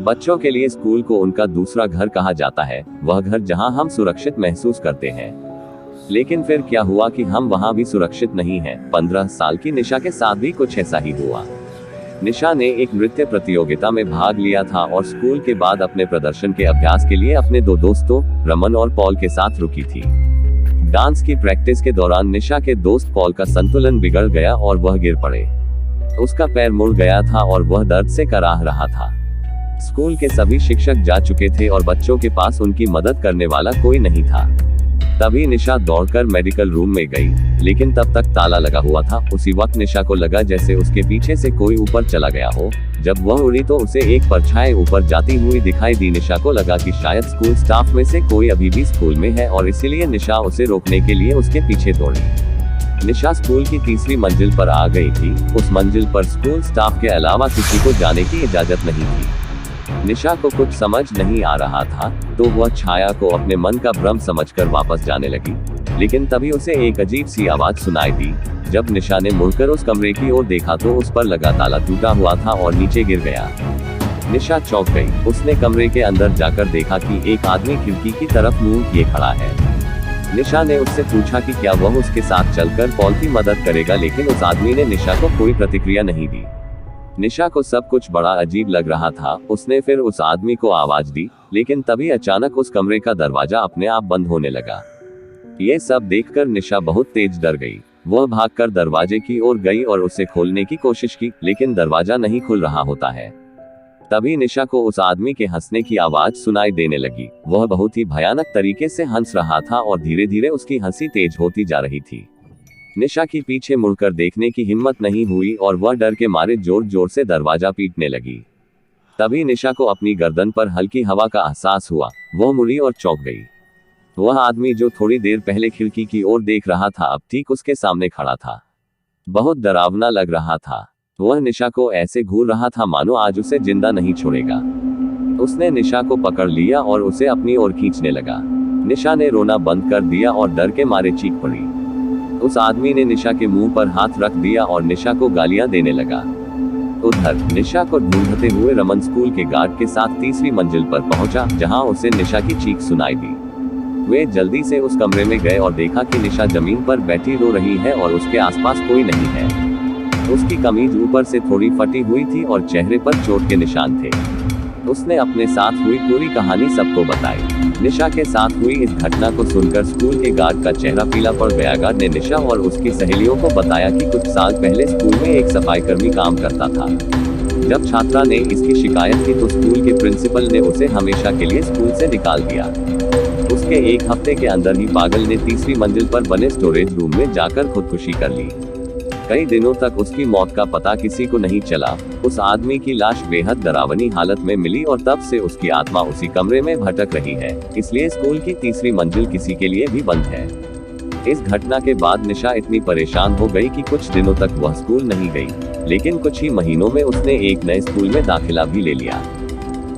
बच्चों के लिए स्कूल को उनका दूसरा घर कहा जाता है, वह घर जहां हम सुरक्षित महसूस करते हैं। लेकिन फिर क्या हुआ कि हम वहां भी सुरक्षित नहीं हैं। 15 साल की निशा के साथ भी कुछ ऐसा ही हुआ। निशा ने एक नृत्य प्रतियोगिता में भाग लिया था और स्कूल के बाद अपने प्रदर्शन के अभ्यास के लिए अपने 2 दोस्तों रमन और पॉल के साथ रुकी थी। डांस की प्रैक्टिस के दौरान निशा के दोस्त पॉल का संतुलन बिगड़ गया और वह गिर पड़े। उसका पैर मुड़ गया था और वह दर्द से कराह रहा था। स्कूल के सभी शिक्षक जा चुके थे और बच्चों के पास उनकी मदद करने वाला कोई नहीं था। तभी निशा दौड़कर मेडिकल रूम में गई, लेकिन तब तक ताला लगा हुआ था। उसी वक्त निशा को लगा जैसे उसके पीछे से कोई ऊपर चला गया हो। जब वह उड़ी तो उसे एक परछाई ऊपर जाती हुई दिखाई दी। निशा को लगा कि शायद स्कूल स्टाफ में से कोई अभी भी स्कूल में है और इसीलिए निशा उसे रोकने के लिए उसके पीछे दौड़ी। निशा स्कूल की 3री मंजिल पर आ गई थी। उस मंजिल पर स्कूल स्टाफ के अलावा किसी को जाने की इजाजत नहीं थी। निशा को कुछ समझ नहीं आ रहा था, तो वह छाया को अपने मन का भ्रम समझकर वापस जाने लगी। लेकिन तभी उसे एक अजीब सी आवाज सुनाई दी। जब निशा ने मुड़कर उस कमरे की ओर देखा तो उस पर लगा ताला टूटा हुआ था और नीचे गिर गया। निशा चौंक गई। उसने कमरे के अंदर जाकर देखा कि एक आदमी खिड़की की तरफ मुंह किए खड़ा है। निशा ने उससे पूछा कि क्या वह उसके साथ चलकर पॉल की मदद करेगा, लेकिन उस आदमी ने निशा को कोई प्रतिक्रिया नहीं दी। निशा को सब कुछ बड़ा अजीब लग रहा था। उसने फिर उस आदमी को आवाज दी, लेकिन तभी अचानक उस कमरे का दरवाजा अपने आप बंद होने लगा। ये सब देखकर निशा बहुत तेज डर गई। वह भागकर दरवाजे की ओर गई और उसे खोलने की कोशिश की, लेकिन दरवाजा नहीं खुल रहा होता है। तभी निशा को उस आदमी के हंसने की आवाज सुनाई देने लगी। वह बहुत ही भयानक तरीके से हंस रहा था और धीरे धीरे उसकी हंसी तेज होती जा रही थी। निशा की पीछे मुड़कर देखने की हिम्मत नहीं हुई और वह डर के मारे जोर जोर से दरवाजा पीटने लगी। तभी निशा को अपनी गर्दन पर हल्की हवा का एहसास हुआ। वह मुड़ी और चौंक गई। वह आदमी जो थोड़ी देर पहले खिड़की की ओर देख रहा था, अब ठीक उसके सामने खड़ा था। बहुत डरावना लग रहा था। वह निशा को ऐसे घूर रहा था मानो आज उसे जिंदा नहीं छोड़ेगा। उसने निशा को पकड़ लिया और उसे अपनी ओर खींचने लगा। निशा ने रोना बंद कर दिया और डर के मारे चीख पड़ी। उस आदमी ने निशा के मुंह पर हाथ रख दिया और निशा को गालियां देने लगा। उधर निशा को ढूंढते हुए रमन स्कूल के गार्ड के साथ 3री मंजिल पर पहुंचा, जहां उसे निशा की चीख सुनाई दी। वे जल्दी से उस कमरे में गए और देखा कि निशा जमीन पर बैठी रो रही है और उसके आसपास कोई नहीं है। उसकी कमीज ऊपर से थोड़ी फटी हुई थी और चेहरे पर चोट के निशान थे। उसने अपने साथ हुई पूरी कहानी सबको बताई। निशा के साथ हुई इस घटना को सुनकर स्कूल के गार्ड का चेहरा पीला पड़ गया। गार्ड ने निशा और उसकी सहेलियों को बताया कि कुछ साल पहले स्कूल में एक सफाईकर्मी काम करता था। जब छात्रा ने इसकी शिकायत की तो स्कूल के प्रिंसिपल ने उसे हमेशा के लिए स्कूल से निकाल दिया। उसके 1 हफ्ते के अंदर ही पागल ने 3री मंजिल पर बने स्टोरेज रूम में जाकर खुदकुशी कर ली। कई दिनों तक उसकी मौत का पता किसी को नहीं चला। उस आदमी की लाश बेहद डरावनी हालत में मिली और तब से उसकी आत्मा उसी कमरे में भटक रही है। इसलिए स्कूल की 3री मंजिल किसी के लिए भी बंद है। इस घटना के बाद निशा इतनी परेशान हो गई कि कुछ दिनों तक वह स्कूल नहीं गई, लेकिन कुछ ही महीनों में उसने एक नए स्कूल में दाखिला भी ले लिया।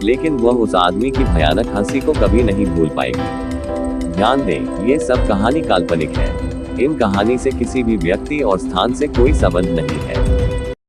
लेकिन वह उस आदमी की भयानक हंसी को कभी नहीं भूल पाएगी। ध्यान दें, ये सब कहानी काल्पनिक है। इन कहानी से किसी भी व्यक्ति और स्थान से कोई संबंध नहीं है।